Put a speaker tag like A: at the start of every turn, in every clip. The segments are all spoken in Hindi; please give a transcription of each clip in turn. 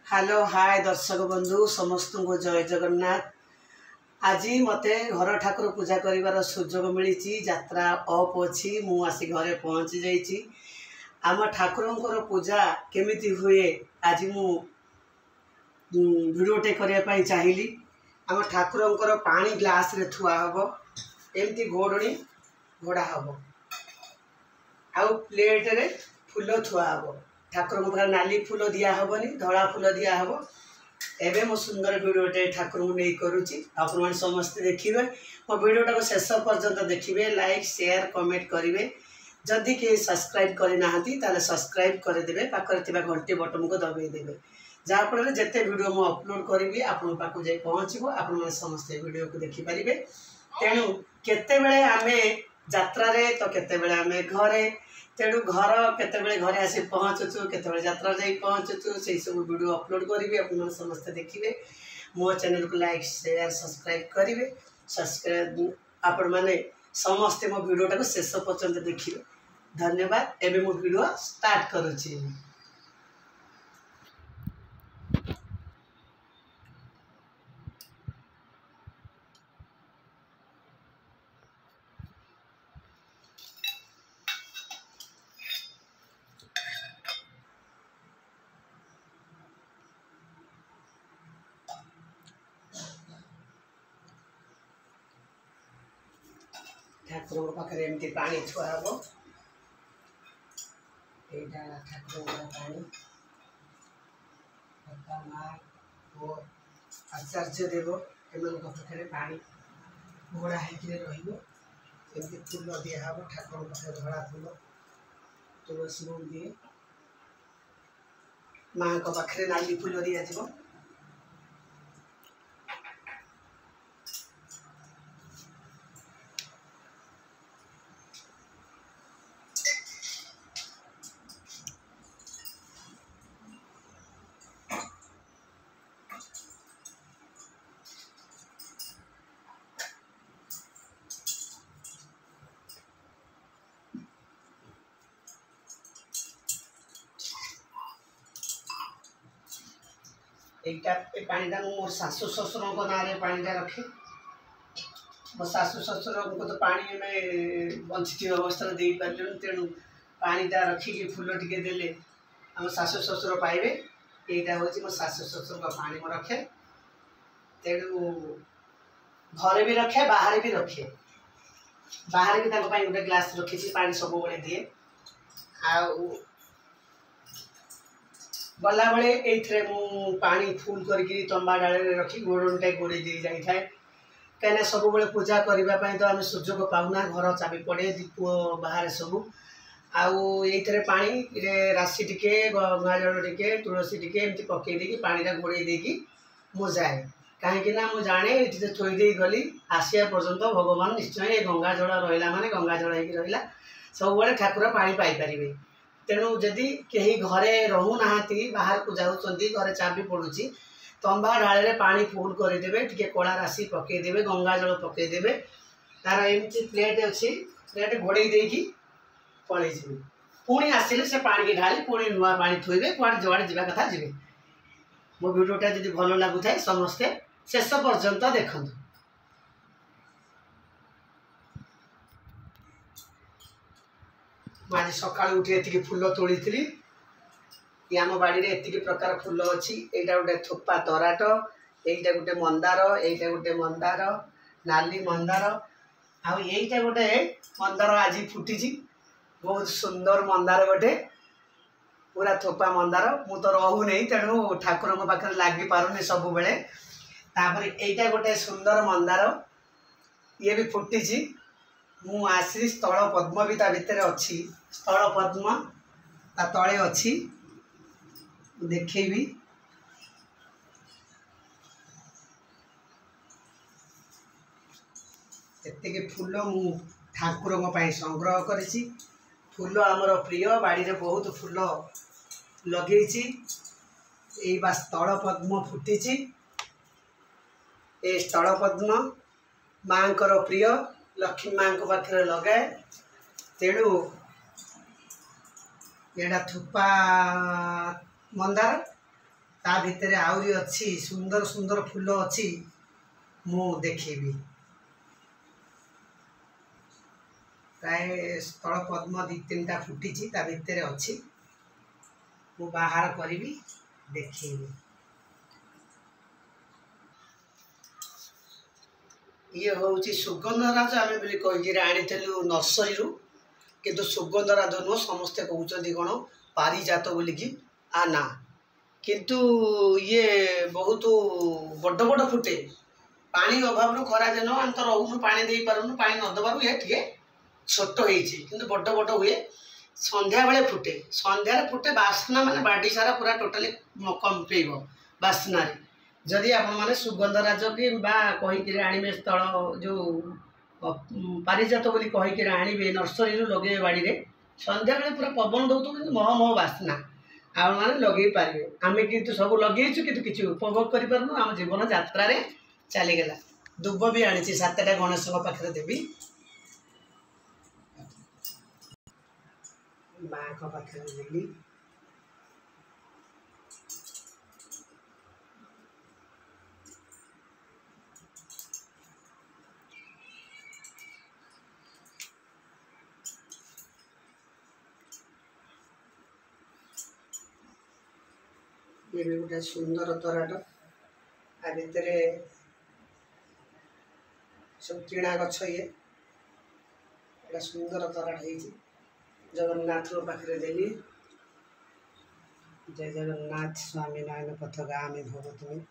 A: हेलो हाय दर्शक बंधु समस्त को जय जगन्नाथ। आज मते घर ठाकुर पूजा करिवार सुजोग मिली। यात्रा अप अच्छी मु आसी घरे पहुँची जाइए। आम ठाकुर पूजा केमिति हुए आज मु भिडियोटे करने चाहिए। आम ठाकुर पानी ग्लास रे थुआ हम एमती घोड़णी घोड़ा हम आउ प्लेट रे फूल थुआ हम। ठाकुर पाखे नाली फूल दिया हेनी धला फूल दिया हे। एवं मो सुंदर भिडियोटे ठाकुर नहीं करुच्ची आप समस्ते देखिए। मो भिडियोटा को शेष पर्यंत देखिए, लाइक शेयर कमेंट करेंगे। जदि किए सब्सक्राइब करना ताले सब्सक्राइब करदे, पाखे घंटी बटन को दबाइदेवे जहाँफल जिते भिडियो मुझे अपलोड करी आपण पाक जा पहुँचो। आपण समस्ते भिडियो को देखिपारे। तेणु केतेबेले आमे यात्रा तो केतेबेले आमे घरे, तेणु घर केतेबेले घरे आसी पहुँचुचु केतेबेले यात्रा जाई पहुँचुचु से सब वीडियो अपलोड करी आपण समस्ते देखिए। मो चैनल को लाइक शेयर सब्सक्राइब करेंगे। सब्सक्राइब आपण मैंने समस्ते मो वीडियोटा को शेष पर्यंत देखिए। धन्यवाद। एवं मो वीडियो स्टार्ट करुच्ची। ठाकुर पाखे एमती पानी छुआ हम। यहाँ ठाकुर पानी माँ और आचार्य देव एम पाखे पानी घोड़ा होमती फूल दिया हम। ठाकुर पाखे धड़ा फूल तुलसी बोल दिए। माँ को पाखे नाली फूल दिया जाव। एटा पानीटा मोर सासु ससुर ना पानीटा रखे। मो सासु ससुर को तो पानी में बंची अवस्था दे पारे। तेणु पानीटा रखिकी फूल टिके देले आम सासु ससुर पाइबे। यहाँ हूँ मो सासु ससुर का पानी में रखे। तेणु घरे भी रखे बाहर भी रखे। बाहर भी गोटे ग्लास रखी पानी सब दिए। गला बेले ये पानी फुल करके तंबा डाल रखी गोड़े गोड़े दी जाए। कहीं सब पूजा करने तो आम सुजोग पाऊना। घर चाबी पड़े दीप बाहर सब ये पानी राशि टिके गंगा जल टिके तुलसी टिके एमती पकईदी पानीटा घोड़े देकी मु जाए। कहीं मुझे जाने ये थोदे गली आसिया पर्यंत भगवान निश्चय ये गंगा जल रहा माने गंगा जल हो रहा सब ठाकुर पानी पाइपर। तेणु जदि कहीं घरे रहूना बाहर को जाऊँच घरे चाबी पड़ुची तंबा ढाल पानी फुल करदे टे कला राशि पकईदे गंगा जल पकईदे तार एमती प्लेट अच्छी प्लेट घोड़े देकी पलि पुणी आसिले से पानी की ढाली पुणी नुआ पानी थोइबे कुआड़े जुआड़े जावा कथा जी। मो भिडियोटा जदि भल लगुए समस्ते शेष पर्यंत देखु। आज सका उठी एति फूल तोड़ी थी। आम बाड़ी में एति प्रकार फूल अच्छी। यहाँ गोटे थोपा तराट, यहीटा गोटे मंदार, यहीटा गोटे मंदार नाली मंदार आईटा गोटे मंदार आज फुटी बहुत सुंदर मंदार गोटे पूरा थोपा मंदार। मु तो रहू नहीं तेणु ठाकुर पाखे लगी पारुनी सब बेले। यहीटा गोटे सुंदर मंदार ये भी फुटी। मु आसी स्थल पद्म भी ता भितर अच्छी। स्थल पद्म ता तले अच्छी देखेबी। एतिके फूल मु ठाकुर संग्रह करिछि। फूल आमर प्रिय बाड़ी रे बहुत फूल लगे। स्थल पद्म फुटी। ए स्थल पद्म माँ को प्रिय लक्ष्मी माँ को पाखे लगाए। तेणु यहाँ थोपा मंदार ता भितर आहरी अच्छी सुंदर सुंदर फूल अच्छी मु देखेबी। प्राय स्थल पद्म 2-3टा फुटी ता भितर अच्छी मु बाहर करी देखेबी। ये हूँ सुगंधराज आम बोली कही आनीलु नर्सरी किंतु सुगंधराज नुह समस्ते कहते कौन पारिजात बोलिकी आ ना किंतु ये बहुत बड़ बड़ फुटे पानी अभाव खरा दिन आम तो रोनु पा दे पारूँ पा नदबार ये टे छोट हो बड़ बड़ हुए संध्या बेले फुटे संध्यार फुटे बास्ना माने बाड़ी सारा पूरा टोटाली कंपेब बास्ना जदि आपण मैंने सुगंधराज कि कहीकि आणवे स्थल जो पारिजात बोली कहीकि आणवे नर्सरी लगे बाड़ी में संध्या बेले पूरा पवन दौर मह मह बास्ना आप मैंने लगे पारे आम कि सब लगे कि उपभोग करूँ आम जीवन यात्रा चलीगला। दुब भी आनी 7टा गणेश पाखे देवी माँ का पाखे देली ये भी गोटे सुंदर तराट आ भितर सब किणा गछ ये सुंदर तराट है जगन्नाथ पाखे देली। जय जगन्नाथ स्वामी नारायण पथगामी भव तुम।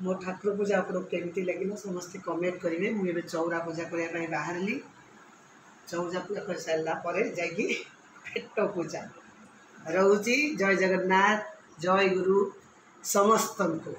A: मो ठाकुर पूजा केमती लगे समस्ते कमेंट करेंगे। मुझे चौरा पूजा करने बाहर चौरा पूजा कर सारापर जा पेट पूजा रोची। जय जगन्नाथ जय गुरु समस्त को।